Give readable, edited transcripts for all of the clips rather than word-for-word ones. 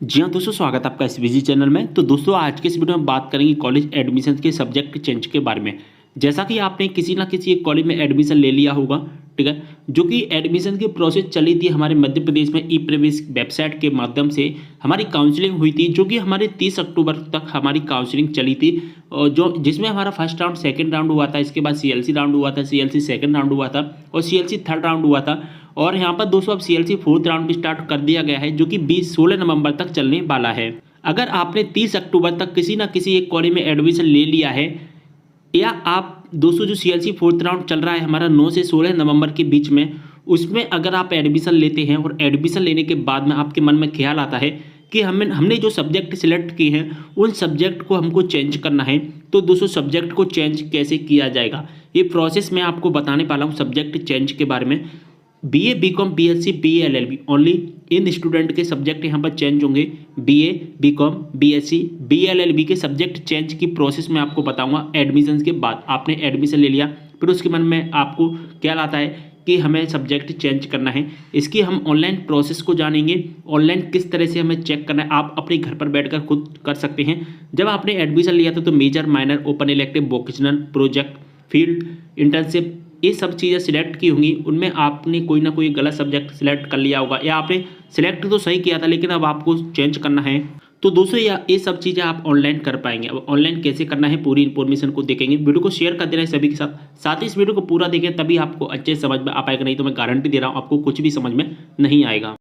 जी हाँ दोस्तों, स्वागत है आपका इस बिजी चैनल में। तो दोस्तों आज के इस वीडियो में बात करेंगे कॉलेज एडमिशन के सब्जेक्ट चेंज के बारे में। जैसा कि आपने किसी ना किसी एक कॉलेज में एडमिशन ले लिया होगा, ठीक है, जो कि एडमिशन की प्रोसेस चली थी हमारे मध्य प्रदेश में ई प्रवेश वेबसाइट के माध्यम से हमारी काउंसलिंग हुई थी, जो कि हमारे 30 अक्टूबर तक हमारी काउंसलिंग चली थी। और जो जिसमें हमारा फर्स्ट राउंड सेकंड राउंड हुआ था, इसके बाद सीएलसी राउंड हुआ था, सीएलसी सेकंड राउंड हुआ था और सीएलसी थर्ड राउंड हुआ था। और यहाँ पर दोस्तों अब सीएलसी फोर्थ राउंड भी स्टार्ट कर दिया गया है, जो कि 16 नवंबर तक चलने वाला है। अगर आपने 30 अक्टूबर तक किसी ना किसी एक कॉलेज में एडमिशन ले लिया है, या आप दोस्तों जो सीएलसी फोर्थ राउंड चल रहा है हमारा 9 से 16 नवंबर के बीच में, उसमें अगर आप एडमिशन लेते हैं और एडमिशन लेने के बाद में आपके मन में ख्याल आता है कि हमने जो सब्जेक्ट सिलेक्ट किए हैं उन सब्जेक्ट को हमको चेंज करना है, तो दोस्तों सब्जेक्ट को चेंज कैसे किया जाएगा ये प्रोसेस मैं आपको बताने वाला हूँ सब्जेक्ट चेंज के बारे में। BA, BCom, BSc, BA, LLB only in student के सब्जेक्ट यहाँ पर चेंज होंगे। बीए, बीकॉम, बीएससी, बीएलएलबी के सब्जेक्ट चेंज की प्रोसेस मैं आपको बताऊंगा। एडमिशन के बाद आपने एडमिशन ले लिया, फिर उसके मन में आपको क्या आता है कि हमें सब्जेक्ट चेंज करना है, इसकी हम ऑनलाइन प्रोसेस को जानेंगे। ऑनलाइन किस तरह से हमें चेक करना है आप अपने घर पर बैठकर खुद कर सकते हैं। जब आपने एडमिशन लिया था तो major, minor, open elective, vocational, project, field, internship, ये सब चीज़ें सिलेक्ट की होंगी। उनमें आपने कोई ना कोई गलत सब्जेक्ट सिलेक्ट कर लिया होगा, या आपने सिलेक्ट तो सही किया था लेकिन अब आपको चेंज करना है। तो दोस्तों ये सब चीज़ें आप ऑनलाइन कर पाएंगे। अब ऑनलाइन कैसे करना है पूरी इन्फॉर्मेशन को देखेंगे। वीडियो को शेयर कर देना है सभी के साथ ही इस वीडियो को पूरा देखें, तभी आपको अच्छे समझ में आ पाएगा, नहीं तो मैं गारंटी दे रहा हूँ आपको कुछ भी समझ में नहीं आएगा।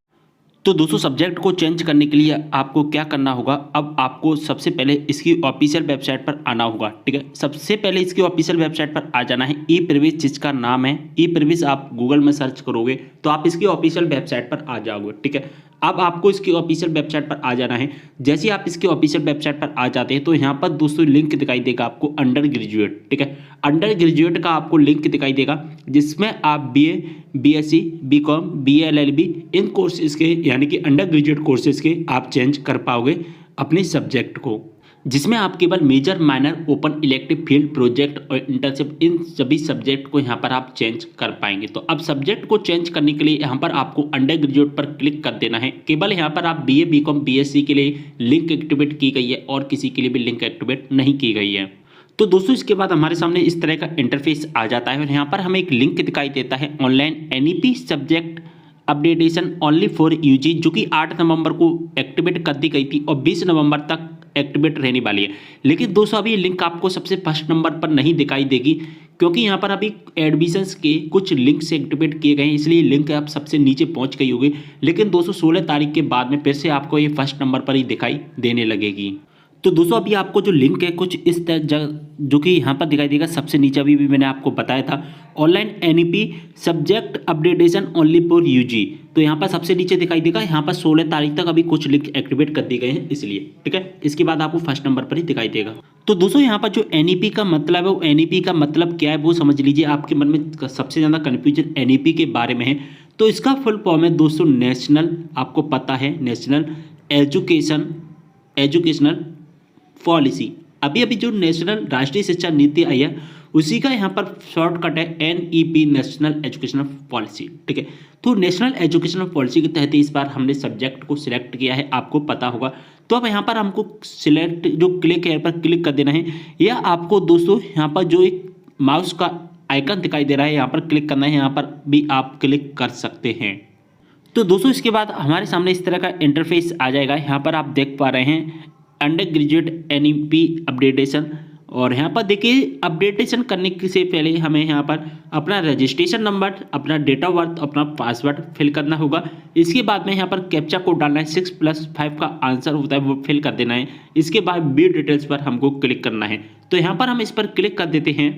तो दोस्तों सब्जेक्ट को चेंज करने के लिए आपको क्या करना होगा, अब आपको सबसे पहले इसकी ऑफिशियल वेबसाइट पर आना होगा, ठीक है। सबसे पहले इसकी ऑफिशियल वेबसाइट पर आ जाना है। ई प्रवेश जिसका नाम है, ई प्रवेश आप गूगल में सर्च करोगे तो आप इसकी ऑफिशियल वेबसाइट पर आ जाओगे, ठीक है। अब आपको इसकी ऑफिशियल वेबसाइट पर आ जाना है। जैसे आप इसकी ऑफिशियल वेबसाइट पर आ जाते हैं तो यहाँ पर दोस्तों लिंक दिखाई देगा आपको अंडर ग्रेजुएट, ठीक है। अंडर ग्रेजुएट का आपको लिंक दिखाई देगा, जिसमें आप बीए, बीएससी, बीकॉम, बीएलएलबी इन कोर्सेज के यानी कि अंडर ग्रेजुएट कोर्सेज के आप चेंज कर पाओगे अपने सब्जेक्ट को, जिसमें आप केवल major, minor, open elective, field, project और इंटर्नशिप इन सभी सब्जेक्ट को यहाँ पर आप चेंज कर पाएंगे। तो अब सब्जेक्ट को चेंज करने के लिए यहाँ पर आपको अंडर ग्रेजुएट पर क्लिक कर देना है। केवल यहाँ पर आप बीए, बीकॉम, बीएससी के लिए लिंक एक्टिवेट की गई है और किसी के लिए भी लिंक एक्टिवेट नहीं की गई है। तो दोस्तों इसके बाद हमारे सामने इस तरह का इंटरफेस आ जाता है और यहाँ पर हमें एक लिंक दिखाई देता है online NEP subject updation only for UG, जो कि 8 नवंबर को एक्टिवेट कर दी गई थी और 20 नवंबर तक एक्टिवेट रहने वाली है। लेकिन दोस्तों अभी लिंक आपको सबसे फर्स्ट नंबर पर नहीं दिखाई देगी, क्योंकि यहाँ पर अभी एडमिशन्स के कुछ लिंक्स एक्टिवेट किए गए हैं, इसलिए लिंक आप सबसे नीचे पहुँच गई होगी। लेकिन दोस्तों 16 तारीख के बाद में फिर से आपको ये फर्स्ट नंबर पर ही दिखाई देने लगेगी। तो दोस्तों अभी आपको जो लिंक है कुछ इस तरह जो कि यहाँ पर दिखाई देगा सबसे नीचे, अभी भी मैंने आपको बताया था online NEP subject updation only for UG. तो यहाँ पर सबसे नीचे दिखाई देगा, यहाँ पर 16 तारीख तक अभी कुछ लिंक एक्टिवेट कर दिए गए हैं इसलिए, ठीक है। इसके बाद आपको फर्स्ट नंबर पर ही दिखाई देगा। तो दोस्तों यहाँ पर जो एनईपी का मतलब है वो एनईपी का मतलब क्या है वो समझ लीजिए। आपके मन में सबसे ज़्यादा कन्फ्यूजन एनईपी के बारे में है, तो इसका फुल फॉर्म है दोस्तों नेशनल, आपको पता है, नेशनल एजुकेशनल पॉलिसी। अभी जो नेशनल राष्ट्रीय शिक्षा नीति आई है उसी का यहाँ पर शॉर्टकट है एनईपी, नेशनल एजुकेशनल पॉलिसी, ठीक है। तो नेशनल एजुकेशनल पॉलिसी के तहत इस बार हमने सब्जेक्ट को सिलेक्ट किया है, आपको पता होगा। तो अब यहाँ पर हमको सिलेक्ट जो क्लिक है पर क्लिक कर देना है, या आपको दोस्तों यहाँ पर जो एक माउस का आइकन दिखाई दे रहा है यहाँ पर क्लिक करना है, यहाँ पर भी आप क्लिक कर सकते हैं। तो दोस्तों इसके बाद हमारे सामने इस तरह का इंटरफेस आ जाएगा। यहाँ पर आप देख पा रहे हैं अंडर ग्रेजुएट एनईपी अपडेटेशन, और यहाँ पर देखिए अपडेटेशन करने से पहले हमें यहाँ पर अपना रजिस्ट्रेशन नंबर, अपना डेट ऑफ बर्थ, अपना पासवर्ड फिल करना होगा। इसके बाद में यहाँ पर कैप्चा कोड डालना है, 6+5 का आंसर होता है वो फिल कर देना है। इसके बाद व्यू डिटेल्स पर हमको क्लिक करना है, तो यहाँ पर हम इस पर क्लिक कर देते हैं।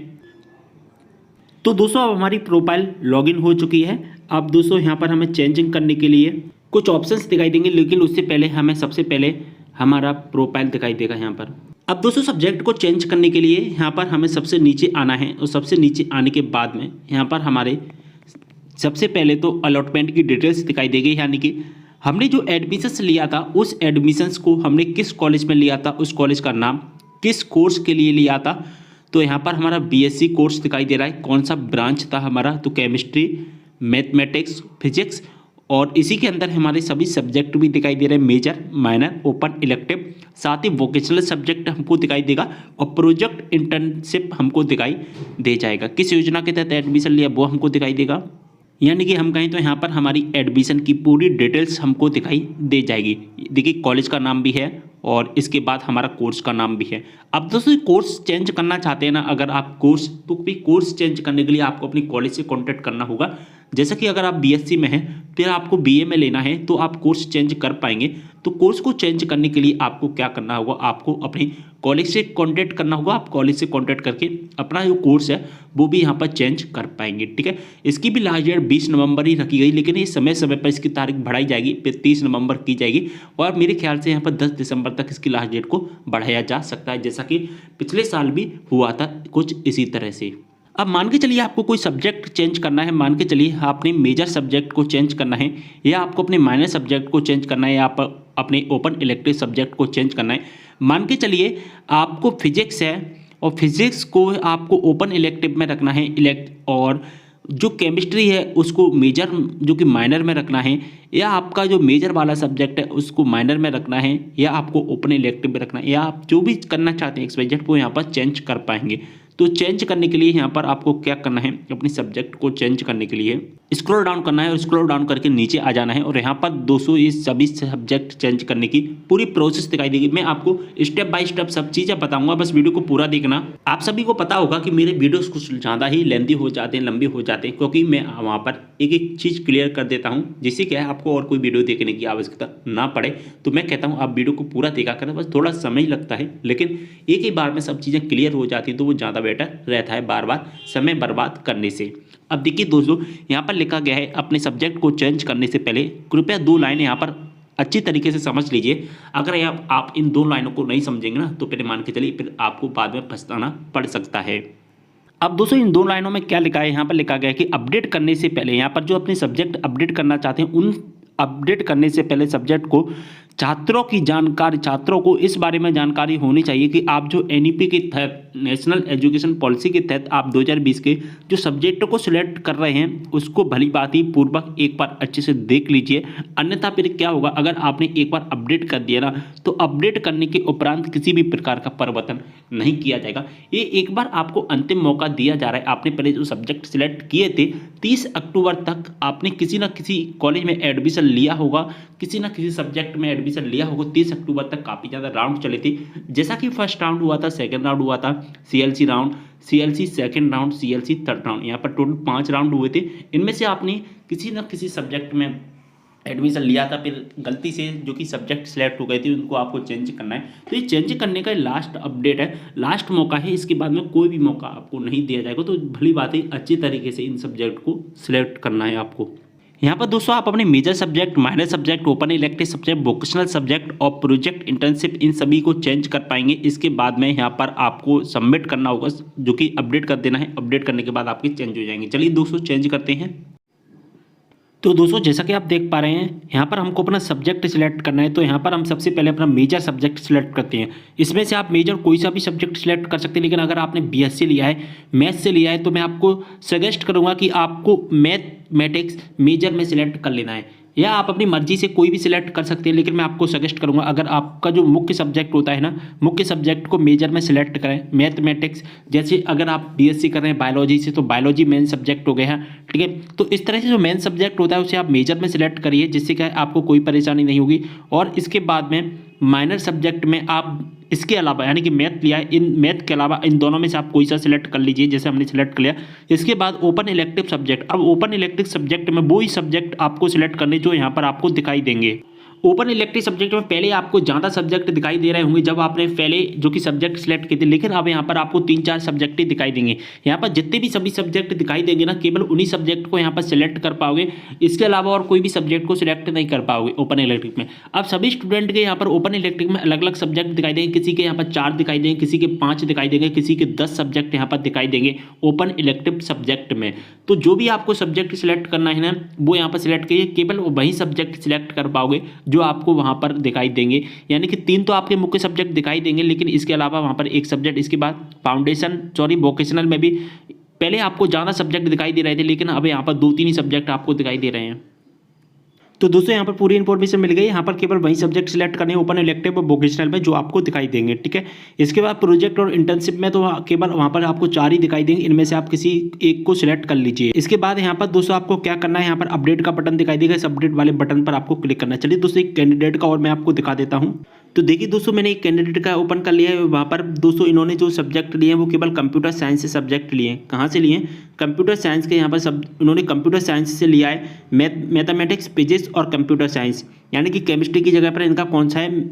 तो दोस्तों अब हमारी प्रोफाइल लॉगिन हो चुकी है। अब दोस्तों यहाँ पर हमें चेंजिंग करने के लिए कुछ ऑप्शंस दिखाई देंगे, लेकिन उससे पहले हमें सबसे पहले हमारा प्रोफाइल दिखाई देगा यहाँ पर। अब दोस्तों सब्जेक्ट को चेंज करने के लिए यहाँ पर हमें सबसे नीचे आना है, और सबसे नीचे आने के बाद में यहाँ पर हमारे सबसे पहले तो अलॉटमेंट की डिटेल्स दिखाई देगी, यानी कि हमने जो एडमिशन्स लिया था उस एडमिशन्स को हमने किस कॉलेज में लिया था, उस कॉलेज का नाम, किस कोर्स के लिए लिया था। तो यहाँ पर हमारा बीएससी कोर्स दिखाई दे रहा है, कौन सा ब्रांच था हमारा, तो केमिस्ट्री, मैथमेटिक्स, फिजिक्स और इसी के अंदर हमारे सभी सब्जेक्ट भी दिखाई दे रहे हैं, मेजर, माइनर, ओपन, इलेक्टिव, साथ ही वोकेशनल सब्जेक्ट हमको दिखाई देगा और प्रोजेक्ट इंटर्नशिप हमको दिखाई दे जाएगा। किस योजना के तहत एडमिशन लिया वो हमको दिखाई देगा। यानी कि हम कहें तो यहाँ पर हमारी एडमिशन की पूरी डिटेल्स हमको दिखाई दे जाएगी। देखिए कॉलेज का नाम भी है और इसके बाद हमारा कोर्स का नाम भी है। अब दोस्तों कोर्स चेंज करना चाहते हैं ना अगर आप कोर्स, तो भी कोर्स चेंज करने के लिए आपको अपनी कॉलेज से कॉन्टैक्ट करना होगा। जैसा कि अगर आप बीएससी में हैं फिर आपको बीए में लेना है तो आप कोर्स चेंज कर पाएंगे। तो कोर्स को चेंज करने के लिए आपको क्या करना होगा, आपको अपने कॉलेज से कॉन्टैक्ट करना होगा। आप कॉलेज से कॉन्टैक्ट करके अपना जो कोर्स है वो भी यहाँ पर चेंज कर पाएंगे, ठीक है। इसकी भी लास्ट डेट 20 नवंबर ही रखी गई, लेकिन ये समय समय पर इसकी तारीख बढ़ाई जाएगी, फिर 30 नवंबर की जाएगी और मेरे ख्याल से यहाँ पर 10 दिसंबर तक इसकी लास्ट डेट को बढ़ाया जा सकता है, जैसा कि पिछले साल भी हुआ था कुछ इसी तरह से। अब मान के चलिए आपको कोई सब्जेक्ट चेंज करना है, मान के चलिए आपने मेजर सब्जेक्ट को चेंज करना है या आपको अपने माइनर सब्जेक्ट को चेंज करना है या आप अपने ओपन इलेक्टिव सब्जेक्ट को चेंज करना है। मान के चलिए आपको फिजिक्स है और फिजिक्स को आपको ओपन इलेक्टिव में रखना है, और जो केमिस्ट्री है उसको मेजर जो कि माइनर में रखना है, या आपका जो मेजर वाला सब्जेक्ट है उसको माइनर में रखना है, या आपको ओपन इलेक्टिव में रखना है, या आप जो भी करना चाहते हैं सब्जेक्ट को यहाँ पर चेंज कर पाएंगे। तो चेंज करने के लिए यहाँ पर आपको क्या करना है, अपने सब्जेक्ट को चेंज करने के लिए स्क्रॉल डाउन करना है और स्क्रॉल डाउन करके नीचे आ जाना है और यहाँ पर 200 इस सभी सब्जेक्ट चेंज करने की पूरी प्रोसेस दिखाई देगी। मैं आपको स्टेप बाय स्टेप सब चीज़ें बताऊंगा, बस वीडियो को पूरा देखना। आप सभी को पता होगा कि मेरे वीडियोस कुछ ज़्यादा ही लेंथी हो जाते हैं, लंबी हो जाते हैं, क्योंकि मैं वहाँ पर एक एक चीज़ क्लियर कर देता हूँ, जिससे क्या है आपको और कोई वीडियो देखने की आवश्यकता ना पड़े। तो मैं कहता हूँ आप वीडियो को पूरा देखा करें, बस थोड़ा समय ही लगता है, लेकिन एक ही बार में सब चीज़ें क्लियर हो जाती हैं तो वो ज़्यादा बेटर रहता है बार बार समय बर्बाद करने से। अब देखिए दोस्तों, यहाँ पर लिखा गया है अपने सब्जेक्ट को चेंज करने से पहले कृपया 2 लाइनें यहाँ पर अच्छी तरीके से समझ लीजिए। अगर आप इन 2 लाइनों को नहीं समझेंगे ना तो फिर मान के चलिए फिर आपको बाद में पछताना पड़ सकता है। अब दोस्तों इन 2 लाइनों में क्या लिखा है, यहाँ पर लिखा गया है कि अपडेट करने से पहले, यहाँ पर जो अपने सब्जेक्ट अपडेट करना चाहते हैं उन अपडेट करने से पहले सब्जेक्ट को छात्रों को इस बारे में जानकारी होनी चाहिए कि आप जो एनईपी के तहत, नेशनल एजुकेशन पॉलिसी के तहत आप 2020 के जो सब्जेक्ट को सिलेक्ट कर रहे हैं उसको भली बात ही पूर्वक एक बार अच्छे से देख लीजिए। अन्यथा फिर क्या होगा, अगर आपने एक बार अपडेट कर दिया ना तो अपडेट करने के उपरांत किसी भी प्रकार का परिवर्तन नहीं किया जाएगा। ये एक बार आपको अंतिम मौका दिया जा रहा है। आपने पहले जो सब्जेक्ट सिलेक्ट किए थे 30 अक्टूबर तक आपने किसी न किसी कॉलेज में एडमिशन लिया होगा, किसी न किसी सब्जेक्ट में एडमिशन लिया होगा। 30 अक्टूबर तक काफ़ी ज़्यादा राउंड चले थे, जैसा कि फर्स्ट राउंड हुआ था, सेकंड राउंड हुआ था, CLC round, CLC second round, CLC third round, यहाँ पर टोटल 5 राउंड हुए थे। इनमें से आपने किसी न किसी सब्जेक्ट में एडमिशन लिया था, फिर गलती से जो कि सब्जेक्ट सिलेक्ट हो गए थे उनको आपको चेंज करना है। तो ये चेंज करने का लास्ट अपडेट है, लास्ट मौका है, इसके बाद में कोई भी मौका आपको नहीं दिया जाएगा। तो भली बात है अच्छी तरीके से इन सब्जेक्ट को सिलेक्ट करना है आपको। यहाँ पर दोस्तों आप अपने major subject, minor subject, open elective subject, vocational subject और प्रोजेक्ट इंटर्नशिप इन सभी को चेंज कर पाएंगे। इसके बाद में यहाँ पर आपको सबमिट करना होगा, जो कि अपडेट कर देना है। अपडेट करने के बाद आपके चेंज हो जाएंगे। चलिए दोस्तों चेंज करते हैं। तो दोस्तों जैसा कि आप देख पा रहे हैं यहाँ पर हमको अपना सब्जेक्ट सिलेक्ट करना है। तो यहाँ पर हम सबसे पहले अपना मेजर सब्जेक्ट सिलेक्ट करते हैं। इसमें से आप मेजर कोई सा भी सब्जेक्ट सिलेक्ट कर सकते हैं, लेकिन अगर आपने बीएससी लिया है, मैथ्स से लिया है, तो मैं आपको सजेस्ट करूँगा कि आपको मैथमेटिक्स मेजर में सिलेक्ट कर लेना है, या आप अपनी मर्जी से कोई भी सिलेक्ट कर सकते हैं। लेकिन मैं आपको सजेस्ट करूंगा अगर आपका जो मुख्य सब्जेक्ट होता है ना, मुख्य सब्जेक्ट को मेजर में सिलेक्ट करें। मैथमेटिक्स, जैसे अगर आप बीएससी कर रहे हैं बायोलॉजी से तो बायोलॉजी मेन सब्जेक्ट हो गया है, ठीक है। तो इस तरह से जो मेन सब्जेक्ट होता है उसे आप मेजर में सिलेक्ट करिए, जिससे क्या है आपको कोई परेशानी नहीं होगी। और इसके बाद में माइनर सब्जेक्ट में आप इसके अलावा, यानी कि मैथ लिया है, इन मैथ के अलावा इन दोनों में से आप कोई सा सिलेक्ट कर लीजिए, जैसे हमने सिलेक्ट कर लिया। इसके बाद ओपन इलेक्टिव सब्जेक्ट, अब ओपन इलेक्टिव सब्जेक्ट में वो ही सब्जेक्ट आपको सिलेक्ट करने जो यहाँ पर आपको दिखाई देंगे। ओपन इलेक्टिव सब्जेक्ट में पहले आपको ज़्यादा सब्जेक्ट दिखाई दे रहे होंगे जब आपने पहले जो कि सब्जेक्ट सिलेक्ट किए थे, लेकिन अब यहाँ पर आपको 3-4 सब्जेक्ट ही दिखाई देंगे। यहाँ पर जितने भी सभी सब्जेक्ट दिखाई देंगे ना, केवल उन्हीं सब्जेक्ट को यहाँ पर सिलेक्ट कर पाओगे, इसके अलावा और कोई भी सब्जेक्ट को सिलेक्ट नहीं कर पाओगे ओपन इलेक्टिव में। अब सभी स्टूडेंट के यहाँ पर ओपन इलेक्टिव में अलग अलग सब्जेक्ट दिखाई देंगे, किसी के यहाँ पर 4 दिखाई देंगे, किसी के 5 दिखाई देंगे, किसी के 10 सब्जेक्ट यहाँ पर दिखाई देंगे ओपन इलेक्टिव सब्जेक्ट में। तो जो भी आपको सब्जेक्ट सिलेक्ट करना है ना, वो यहाँ पर सिलेक्ट कीजिए, केवल वही सब्जेक्ट सिलेक्ट कर पाओगे जो आपको वहाँ पर दिखाई देंगे। यानी कि 3 तो आपके मुख्य सब्जेक्ट दिखाई देंगे, लेकिन इसके अलावा वहाँ पर एक सब्जेक्ट, इसके बाद वोकेशनल में भी पहले आपको ज़्यादा सब्जेक्ट दिखाई दे रहे थे, लेकिन अब यहाँ पर 2-3 ही सब्जेक्ट आपको दिखाई दे रहे हैं। तो दोस्तों यहाँ पर पूरी इन्फॉर्मेशन मिल गई। यहाँ पर केवल वही सब्जेक्ट सिलेक्ट करने ओपन इलेक्टिव और वोकेशनल में जो आपको दिखाई देंगे, ठीक है। इसके बाद प्रोजेक्ट और इंटर्नशिप में तो केवल वहाँ पर आपको 4 ही दिखाई देंगे, इनमें से आप किसी एक को सिलेक्ट कर लीजिए। इसके बाद यहाँ पर दोस्तों आपको क्या करना है, यहाँ पर अपडेट का बटन दिखाई देगा, इस अपडेट वाले बटन पर आपको क्लिक करना है। चलिए दोस्तों एक कैंडिडेट का और मैं आपको दिखा देता हूँ। तो देखिए दोस्तों मैंने एक कैंडिडेट का ओपन कर लिया है। वहाँ पर दोस्तों इन्होंने जो सब्जेक्ट लिए हैं वो केवल कंप्यूटर साइंस से सब्जेक्ट लिए हैं। कहाँ से लिए हैं? कंप्यूटर साइंस के यहाँ पर सब इन्होंने कंप्यूटर साइंस से लिया है मैथमेटिक्स, फिजिक्स और कंप्यूटर साइंस, यानी कि केमिस्ट्री की जगह पर इनका कौन सा है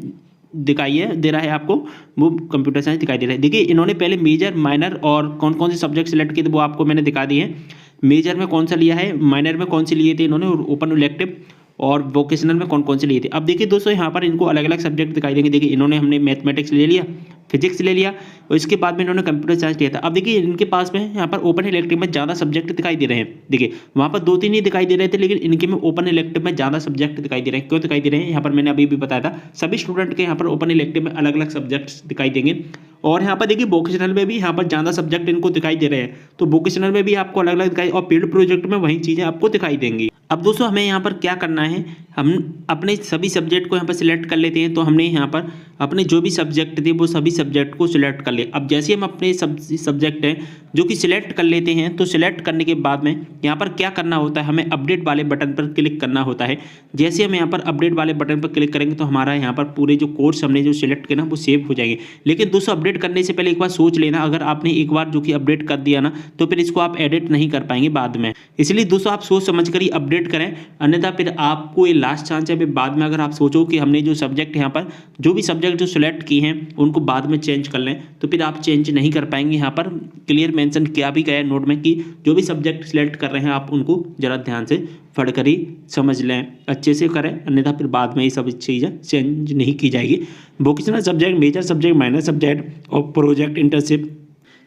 दिखाइए दे रहा है आपको, वो कंप्यूटर साइंस दिखाई दे रहा है। देखिए इन्होंने पहले मेजर, माइनर और कौन कौन से सब्जेक्ट सेलेक्ट किए थे वो आपको मैंने दिखा दिए हैं। मेजर में कौन सा लिया है, माइनर में कौन से लिए थे इन्होंने, और ओपन इलेक्टिव और वोकेशनल में कौन कौन से लिए थे। अब देखिए दोस्तों यहाँ पर इनको अलग अलग सब्जेक्ट दिखाई देंगे। देखिए इन्होंने हमने मैथमेटिक्स ले लिया, फिजिक्स ले लिया और इसके बाद में इन्होंने कंप्यूटर साइंस लिया था। अब देखिए इनके पास में यहाँ पर ओपन इलेक्टिव में ज़्यादा सब्जेक्ट दिखाई दे रहे हैं। देखिए वहाँ पर 2-3 ही दिखाई दे रहे थे, लेकिन इनके में ओपन इलेक्टिव में ज़्यादा सब्जेक्ट दिखाई दे रहे हैं। क्यों दिखाई दे रहे हैं, यहाँ पर मैंने अभी भी बताया था, सभी स्टूडेंट के यहाँ पर ओपन इलेक्टिव में अलग अलग सब्जेक्ट्स दिखाई देंगे। और यहाँ पर देखिए वोकेशनल में भी यहाँ पर ज़्यादा सब्जेक्ट इनको दिखाई दे रहे हैं, तो वोकेशनल में भी आपको अलग अलग दिखाई, और फील्ड प्रोजेक्ट में वही चीज़ें आपको दिखाई देंगी। अब दोस्तों हमें यहाँ पर क्या करना है, हम अपने सभी सब्जेक्ट को यहाँ पर सिलेक्ट कर लेते हैं। तो हमने यहाँ पर अपने जो भी सब्जेक्ट थे वो सभी सब्जेक्ट को सिलेक्ट कर ले। अब जैसे हम अपने सब्जेक्ट हैं जो कि सिलेक्ट कर लेते हैं, तो सिलेक्ट करने के बाद में यहाँ पर क्या करना होता है, हमें अपडेट वाले बटन पर क्लिक करना होता है। जैसे हम यहाँ पर अपडेट वाले बटन पर क्लिक करेंगे तो हमारा यहाँ पर पूरे जो कोर्स हमने जो सिलेक्ट किया ना वो सेव हो जाएंगे। लेकिन दोस्तों अपडेट करने से पहले एक बार सोच लेना, अगर आपने एक बार जो कि अपडेट कर दिया ना तो फिर इसको आप एडिट नहीं कर पाएंगे बाद में। इसलिए दोस्तों आप सोच समझ कर ही अपडेट करें, अन्यथा फिर आपको ये लास्ट चांस है। फिर बाद में अगर आप सोचो कि हमने जो सब्जेक्ट यहाँ पर जो भी सब्जेक्ट जो सिलेक्ट किए हैं उनको बाद में चेंज कर लें, तो फिर आप चेंज नहीं कर पाएंगे। यहाँ पर क्लियर मेंशन किया भी गया है नोट में कि जो भी सब्जेक्ट सिलेक्ट कर रहे हैं आप उनको जरा ध्यान से पढ़ कर ही समझ लें, अच्छे से करें, अन्यथा फिर बाद में ये सब चीज़ें चेंज नहीं की जाएगी। Vocational subject, major subject, minor subject और प्रोजेक्ट इंटर्नशिप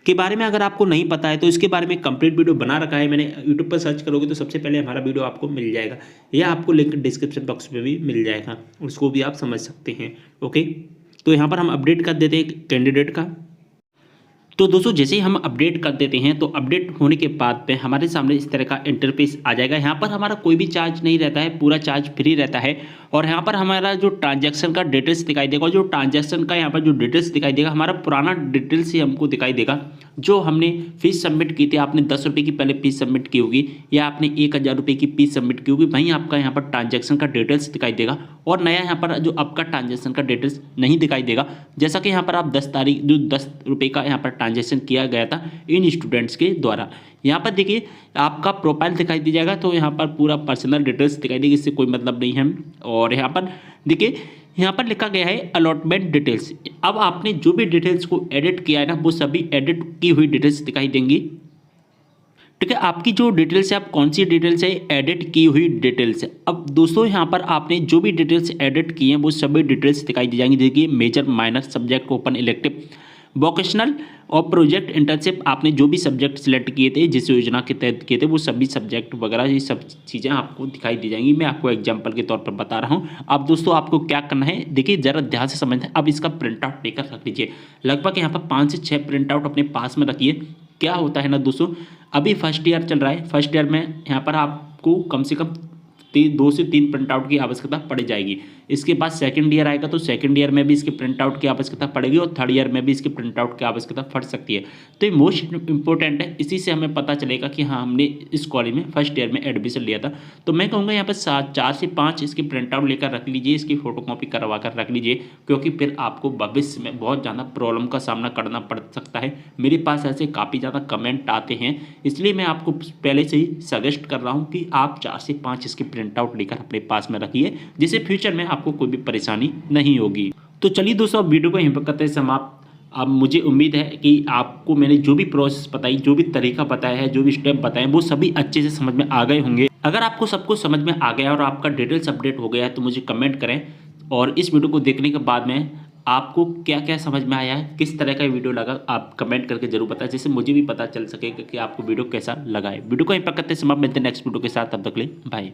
के बारे में अगर आपको नहीं पता है तो इसके बारे में कंप्लीट वीडियो बना रखा है मैंने। यूट्यूब पर सर्च करोगे तो सबसे पहले हमारा वीडियो आपको मिल जाएगा, या आपको लिंक डिस्क्रिप्शन बॉक्स में भी मिल जाएगा, उसको भी आप समझ सकते हैं। ओके, तो यहाँ पर हम अपडेट कर देते हैं कैंडिडेट का। तो दोस्तों जैसे ही हम अपडेट कर देते हैं तो अपडेट होने के बाद में हमारे सामने इस तरह का इंटरफेस आ जाएगा। यहाँ पर हमारा कोई भी चार्ज नहीं रहता है, पूरा चार्ज फ्री रहता है। और यहाँ पर हमारा जो ट्रांजैक्शन का डिटेल्स दिखाई देगा, जो ट्रांजैक्शन का यहाँ पर जो डिटेल्स दिखाई देगा, हमारा पुराना डिटेल्स ही हमको दिखाई देगा। जो हमने फीस सबमिट की थी, आपने 10 रुपये की पहले फीस सबमिट की होगी या आपने 1000 रुपये की फीस सबमिट की होगी, वहीं आपका यहाँ पर ट्रांजैक्शन का डिटेल्स दिखाई देगा। और नया यहाँ पर जो आपका ट्रांजैक्शन का डिटेल्स नहीं दिखाई देगा, जैसा कि यहाँ पर आप 10 तारीख जो 10 रुपये का यहाँ पर ट्रांजैक्शन किया गया था इन स्टूडेंट्स के द्वारा। यहाँ पर देखिए आपका प्रोफाइल दिखाई दी जाएगा, तो यहाँ पर पूरा पर्सनल डिटेल्स दिखाई देगी, इससे कोई मतलब नहीं है। और यहाँ पर देखिए यहाँ पर लिखा गया है अलॉटमेंट डिटेल्स। अब आपने जो भी डिटेल्स को एडिट किया है ना वो सभी एडिट की हुई डिटेल्स दिखाई देंगी, ठीक है। आपकी जो डिटेल्स है, आप कौन सी डिटेल्स है, एडिट की हुई डिटेल्स है। अब दोस्तों यहाँ पर आपने जो भी डिटेल्स एडिट की हैं वो सभी डिटेल्स दिखाई दी जाएंगी। देखिए major, minor, subject, open elective, vocational और प्रोजेक्ट इंटर्नशिप, आपने जो भी सब्जेक्ट सिलेक्ट किए थे, जिस योजना के तहत किए थे, वो सभी सब्जेक्ट वगैरह ये सब चीज़ें आपको दिखाई दी जाएंगी। मैं आपको एग्जांपल के तौर पर बता रहा हूँ। अब दोस्तों आपको क्या करना है, देखिए ज़रा ध्यान से समझना है। अब इसका प्रिंट आउट लेकर रख लीजिए, लगभग यहाँ पर 5 से 6 प्रिंट आउट अपने पास में रखिए। क्या होता है ना दोस्तों, अभी फर्स्ट ईयर चल रहा है, फर्स्ट ईयर में यहाँ पर आपको कम से कम 2 से 3 प्रिंट आउट की आवश्यकता पड़ जाएगी। इसके बाद सेकंड ईयर आएगा तो सेकंड ईयर में भी इसके प्रिंट आउट की आवश्यकता पड़ेगी, और थर्ड ईयर में भी इसके प्रिंट आउट की आवश्यकता पड़ सकती है। तो ये मोस्ट इंपॉर्टेंट है, इसी से हमें पता चलेगा कि हाँ हमने इस कॉलेज में फर्स्ट ईयर में एडमिशन लिया था। तो मैं कहूँगा यहाँ पर 4 से 5 इसके प्रिंट आउट लेकर रख लीजिए, इसकी फोटो कॉपी करवा कर रख लीजिए, क्योंकि फिर आपको भविष्य में बहुत ज़्यादा प्रॉब्लम का सामना करना पड़ सकता है। मेरे पास ऐसे काफ़ी ज़्यादा कमेंट आते हैं, इसलिए मैं आपको पहले से ही सजेस्ट कर रहा हूँ कि आप 4 से 5 इसके प्रिंट आउट लेकर अपने पास में रखिए, जिससे फ्यूचर में आपको कोई भी परेशानी नहीं होगी। तो चलिए दोस्तों अब वीडियो को यहीं पर करते हैं समाप्त। अब मुझे उम्मीद है कि आपको मैंने जो भी प्रोसेस बताई, जो भी तरीका बताया है, जो भी स्टेप बताए, वो सभी अच्छे से समझ में आ गए होंगे। अगर आपको सब कुछ समझ में आ गया और आपका डिटेल्स अपडेट हो गया है तो मुझे कमेंट करें, और इस वीडियो को देखने के बाद में आपको क्या क्या समझ में आया है, किस तरह का वीडियो लगा, आप कमेंट करके जरूर बताएं, जिससे मुझे भी पता चल सकेगा कि आपको वीडियो कैसा लगा है। वीडियो को यहीं पर करते हैं समाप्त, मिलते हैं नेक्स्ट वीडियो के साथ, तब तक के लिए बाय।